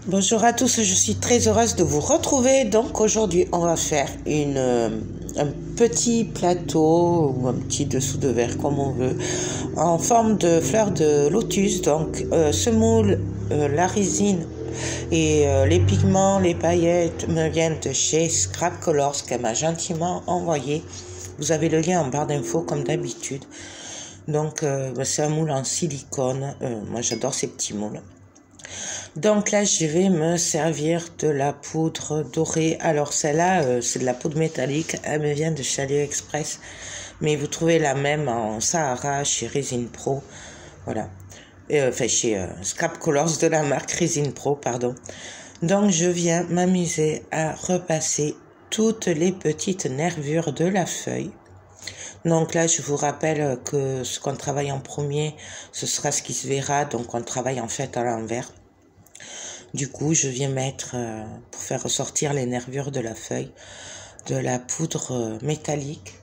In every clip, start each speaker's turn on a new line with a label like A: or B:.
A: Bonjour à tous, je suis très heureuse de vous retrouver. Donc aujourd'hui, on va faire un petit plateau ou un petit dessous de verre comme on veut, en forme de fleurs de lotus. Donc ce moule, la résine et les pigments, les paillettes me viennent de chez Scrap Colors qu'elle m'a gentiment envoyé. Vous avez le lien en barre d'infos comme d'habitude. Donc c'est un moule en silicone. Moi j'adore ces petits moules. Donc là, je vais me servir de la poudre dorée. Alors celle-là, c'est de la poudre métallique. Elle me vient de chez AliExpress. Mais vous trouvez la même en Sahara, chez Resin Pro. Voilà. Enfin, chez Scrap Colors de la marque Resin Pro, pardon. Donc je viens m'amuser à repasser toutes les petites nervures de la feuille. Donc là, je vous rappelle que ce qu'on travaille en premier, ce sera ce qui se verra. Donc on travaille en fait à l'envers. Du coup, je viens mettre, pour faire ressortir les nervures de la feuille, de la poudre métallique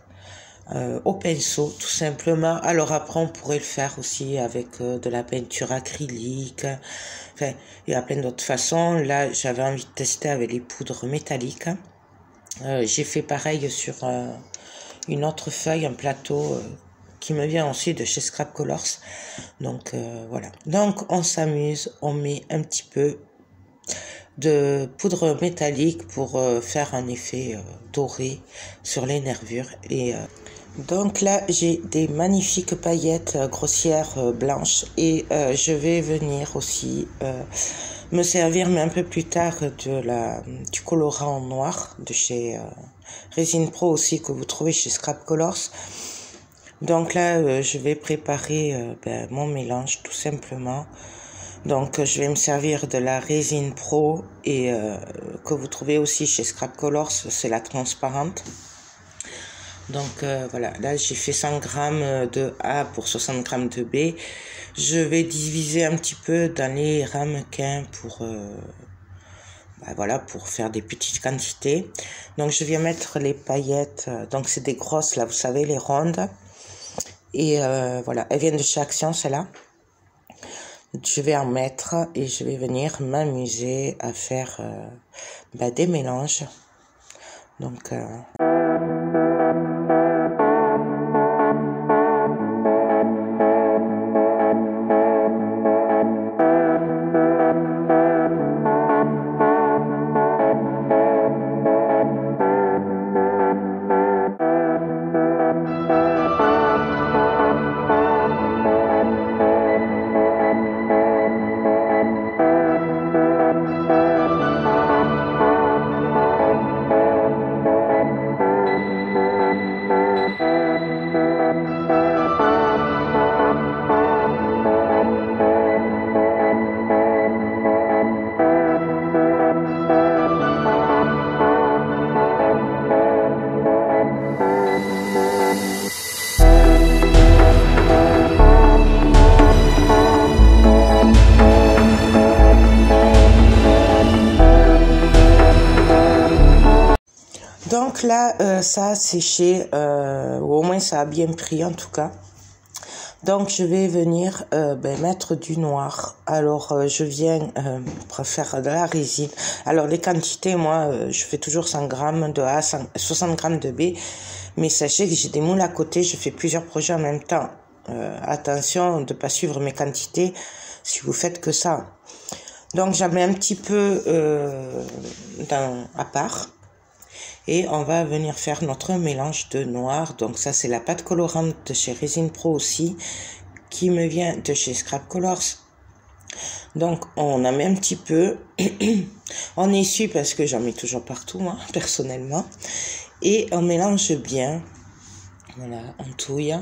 A: au pinceau, tout simplement. Alors après, on pourrait le faire aussi avec de la peinture acrylique. Enfin, il y a plein d'autres façons. Là, j'avais envie de tester avec les poudres métalliques. J'ai fait pareil sur une autre feuille, un plateau qui me vient aussi de chez Scrap Colors. Donc voilà. Donc on s'amuse, on met un petit peu de poudre métallique pour faire un effet doré sur les nervures. Et donc là, j'ai des magnifiques paillettes grossières blanches et je vais venir aussi me servir, mais un peu plus tard, du colorant noir de chez Resin Pro aussi, que vous trouvez chez Scrap Colors. Donc là, je vais préparer mon mélange tout simplement. Donc je vais me servir de la Resin Pro et que vous trouvez aussi chez Scrap Colors, c'est la transparente. Donc voilà, là j'ai fait 100 g de A pour 60 g de B. Je vais diviser un petit peu dans les ramequins pour voilà, pour faire des petites quantités. Donc je viens mettre les paillettes, donc c'est des grosses là, vous savez, les rondes. Et voilà, elles viennent de chez Action, celle-là. Je vais en mettre et je vais venir m'amuser à faire des mélanges. Donc là, ça a séché, ou au moins ça a bien pris en tout cas. Donc je vais venir mettre du noir. Alors je viens pour faire de la résine. Alors les quantités, moi je fais toujours 100 g de A, 60 g de B. Mais sachez que j'ai des moules à côté, je fais plusieurs projets en même temps. Attention de ne pas suivre mes quantités si vous faites que ça. Donc j'en mets un petit peu à part. Et on va venir faire notre mélange de noir. Donc ça, c'est la pâte colorante de chez Resin Pro aussi, qui me vient de chez Scrap Colors. Donc on en met un petit peu. On essuie parce que j'en mets toujours partout, moi, personnellement. Et on mélange bien. Voilà, on touille.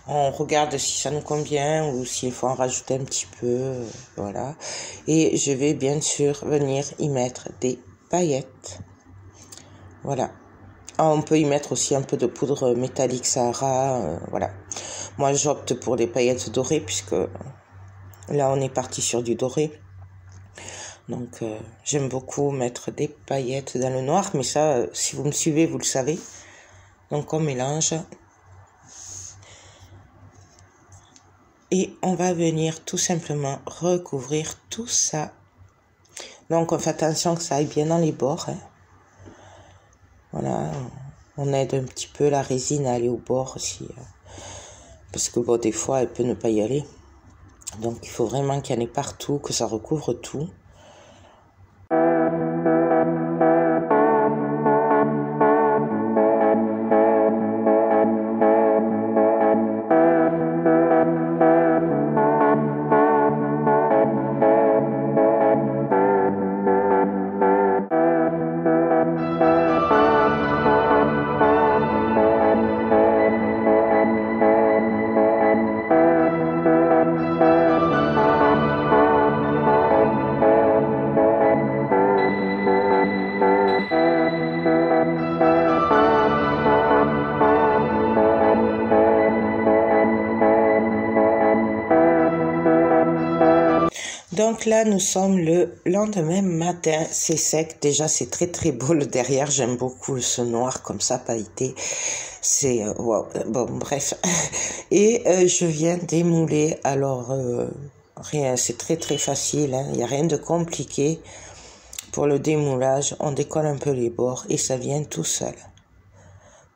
A: On regarde si ça nous convient ou s'il faut en rajouter un petit peu. Voilà. Et je vais bien sûr venir y mettre des paillettes. Voilà. On peut y mettre aussi un peu de poudre métallique Sahara. Voilà. Moi, j'opte pour des paillettes dorées puisque là, on est parti sur du doré. Donc, j'aime beaucoup mettre des paillettes dans le noir. Mais ça, si vous me suivez, vous le savez. Donc, on mélange. Et on va venir tout simplement recouvrir tout ça Donc on fait attention que ça aille bien dans les bords. Hein. Voilà, on aide un petit peu la résine à aller au bord aussi. Parce que bon, des fois, elle peut ne pas y aller. Donc il faut vraiment qu'il y en ait partout, que ça recouvre tout. Donc là, nous sommes le lendemain matin, c'est sec, déjà c'est très très beau le derrière, j'aime beaucoup ce noir comme ça, pailleté, c'est, wow. Bon bref, et je viens démouler, alors rien, c'est très très facile, hein. Il n'y a rien de compliqué pour le démoulage, on décolle un peu les bords et ça vient tout seul.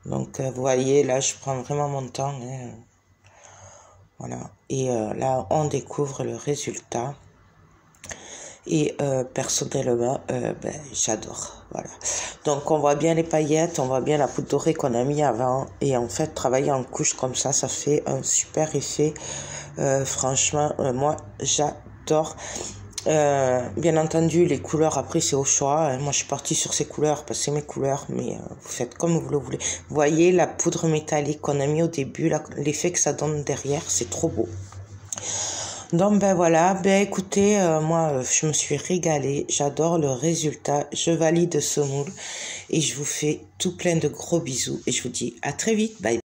A: Donc vous voyez, là je prends vraiment mon temps, hein. Voilà, et là on découvre le résultat. Et personnellement, j'adore. Voilà. Donc on voit bien les paillettes, on voit bien la poudre dorée qu'on a mis avant. Et en fait, travailler en couche comme ça fait un super effet. Franchement, moi, j'adore. Bien entendu, les couleurs, après, c'est au choix. Moi, je suis partie sur ces couleurs parce que c'est mes couleurs. Mais vous faites comme vous le voulez. Vous voyez la poudre métallique qu'on a mis au début, l'effet que ça donne derrière, c'est trop beau. Donc ben voilà, ben écoutez, moi je me suis régalée, j'adore le résultat, je valide ce moule et je vous fais tout plein de gros bisous et je vous dis à très vite, bye.